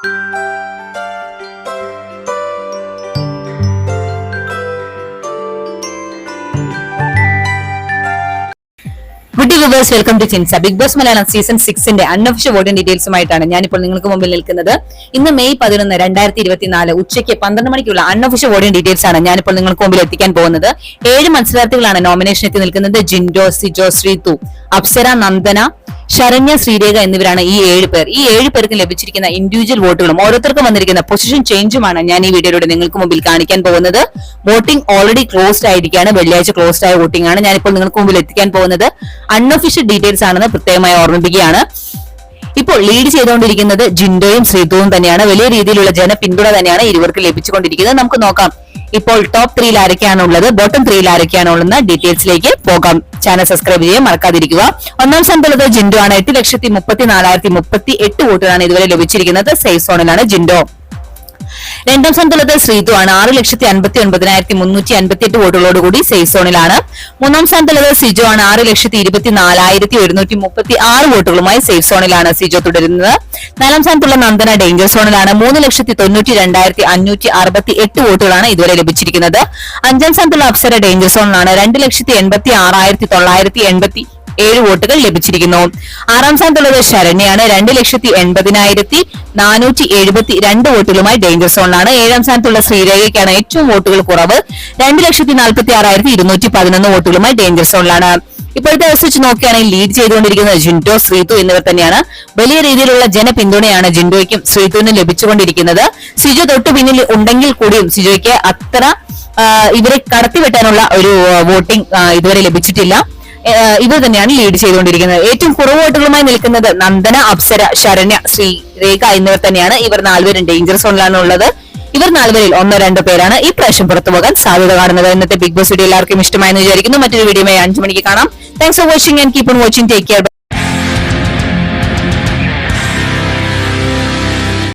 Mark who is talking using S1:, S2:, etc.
S1: Good viewers, welcome to ചിൻസ. Bigg Boss Malayalam season 6ന്റെ unofficial voting ഡീറ്റെയിൽസുമായിട്ടാണ് ഞാനിപ്പോൾ നിങ്ങൾക്ക് മുമ്പിൽ നിൽക്കുന്നത്. ഇന്ന് മെയ് 11, 2024 ഉച്ചയ്ക്ക് 12 മണിക്കുള്ള അൺഒഫീഷ്യൽ വോട്ടിംഗ് ഡീറ്റെയിൽസ് ആണ് ഞാനിപ്പോൾ നിങ്ങൾക്ക് മുമ്പിൽ എത്തിക്കാൻ പോകുന്നത്. 7 മത്സരാർത്ഥികളാണ് നോമിനേഷൻ എത്തി നിൽക്കുന്നത്. ജിൻഡോ, സിജോ, ശ്രീതു, അപ്സര, നന്ദന, ശരണ്യ, ശ്രീരേഖ എന്നിവരാണ് ഈ 7 പേർ. ഈ 7 പേർക്ക് ലഭിച്ചിരിക്കുന്ന ഇൻഡിവിജ്വൽ വോട്ടുകളും ഓരോരുത്തർക്കും വന്നിരിക്കുന്ന പൊസിഷൻ ചേഞ്ചുമാണ് ഞാൻ ഈ വീഡിയോയിലൂടെ നിങ്ങൾക്ക് മുമ്പിൽ കാണിക്കാൻ പോകുന്നത്. വോട്ടിംഗ് ഓൾറെഡി ക്ലോസ്ഡ് ആയിരിക്കുകയാണ്. വെള്ളിയാഴ്ച ക്ലോസ്ഡ് ആയ വോട്ടിംഗ് ആണ് ഞാനിപ്പോൾ നിങ്ങൾക്ക് മുമ്പിൽ എത്തിക്കാൻ പോകുന്നത്. അൺഒഫീഷ്യൽ ഡീറ്റെയിൽസ് ആണെന്ന് പ്രത്യേകമായി ഓർമ്മിപ്പിക്കുകയാണ്. ഇപ്പോൾ ലീഡ് ചെയ്തുകൊണ്ടിരിക്കുന്നത് ജിൻഡോയും ശ്രീതുവും തന്നെയാണ്. വലിയ രീതിയിലുള്ള ജനപിന്തുണ തന്നെയാണ് ഇരുവർക്ക് ലഭിച്ചുകൊണ്ടിരിക്കുന്നത്. നമുക്ക് നോക്കാം ഇപ്പോൾ ടോപ്പ് 3യിൽ ആരൊക്കെയാണുള്ളത്, ബോട്ടം 3യിൽ ആരൊക്കെയാണുള്ളത് ഡീറ്റെയിൽസിലേക്ക് പോകാം. ചാനൽ സബ്സ്ക്രൈബ് ചെയ്യാൻ മറക്കാതിരിക്കുക. ഒന്നാം സ്ഥാനത്തുള്ളത് ജിൻഡോ ആണ്. 8,34,038 വോട്ടുകളാണ് ഇതുവരെ ലഭിച്ചിരിക്കുന്നത്. സേഫ് സോണിലാണ് ജിൻഡോ. രണ്ടാം സ്ഥാനത്തുള്ളത് ശ്രീതു ആണ്. 6,59,358 വോട്ടുകളോടുകൂടി സേഫ് സോണിലാണ്. മൂന്നാം സ്ഥാനത്തുള്ളത് സിജോ ആണ്. 6,24,136 വോട്ടുകളുമായി സേഫ് സോണിലാണ് സിജോ തുടരുന്നത്. നാലാം സ്ഥാനത്തുള്ള നന്ദന ഡേഞ്ചർ സോണിലാണ്. 3,92,568 വോട്ടുകളാണ് ഇതുവരെ ലഭിച്ചിരിക്കുന്നത്. അഞ്ചാം സ്ഥാനത്തുള്ള അപ്സര ഡേഞ്ചർ സോണിലാണ്. 2,86,987 വോട്ടുകൾ ലഭിച്ചിരിക്കുന്നു. ആറാം സ്ഥാനത്തുള്ളത് ശരണ്യാണ്. 2,80,472 വോട്ടുകളുമായി ഡേഞ്ചർ സോണിലാണ്. ഏഴാം സ്ഥാനത്തുള്ള ശ്രീരേഖയ്ക്കാണ് ഏറ്റവും വോട്ടുകൾ കുറവ്. 2,46,211 വോട്ടുകളുമായി ഡേഞ്ചർ സോണിലാണ്. ഇപ്പോഴത്തെ അവസ്ഥ വെച്ച് നോക്കുകയാണെങ്കിൽ ലീഡ് ചെയ്തുകൊണ്ടിരിക്കുന്നത് ജിൻഡോ, ശ്രീതു എന്നിവർ തന്നെയാണ്. വലിയ രീതിയിലുള്ള ജനപിന്തുണയാണ് ജിൻഡോയ്ക്കും ശ്രീതുവിനും ലഭിച്ചുകൊണ്ടിരിക്കുന്നത്. സിജോ തൊട്ടു പിന്നിൽ ഉണ്ടെങ്കിൽ കൂടിയും സിജോയ്ക്ക് അത്ര ഇവരെ കടത്തിവെട്ടാനുള്ള ഒരു വോട്ടിംഗ് ഇതുവരെ ലഭിച്ചിട്ടില്ല. ഇവർ തന്നെയാണ് ലീഡ് ചെയ്തുകൊണ്ടിരിക്കുന്നത്. ഏറ്റവും കുറവ് വോട്ടുകളുമായി നിൽക്കുന്നത് നന്ദന, അപ്സര, ശരണ്യ, ശ്രീരേഖ എന്നിവർ തന്നെയാണ്. ഇവർ 4 പേരും ഡേഞ്ചർ സോണിലാണ് ഉള്ളത്. ഇവർ 4 പേരിൽ 1-2 പേരാണ് ഈ പ്രാവശ്യം പുറത്തുപോകാൻ സാധ്യത കാണുന്നത്. ഇന്നത്തെ ബിഗ് ബോസ് വീഡിയോ എല്ലാവർക്കും ഇഷ്ടമായെന്ന് വിചാരിക്കുന്നു. മറ്റൊരു വീഡിയോയുമായി 5 മണിക്ക് കാണാം. Thanks for watching and keep on watching. Take care.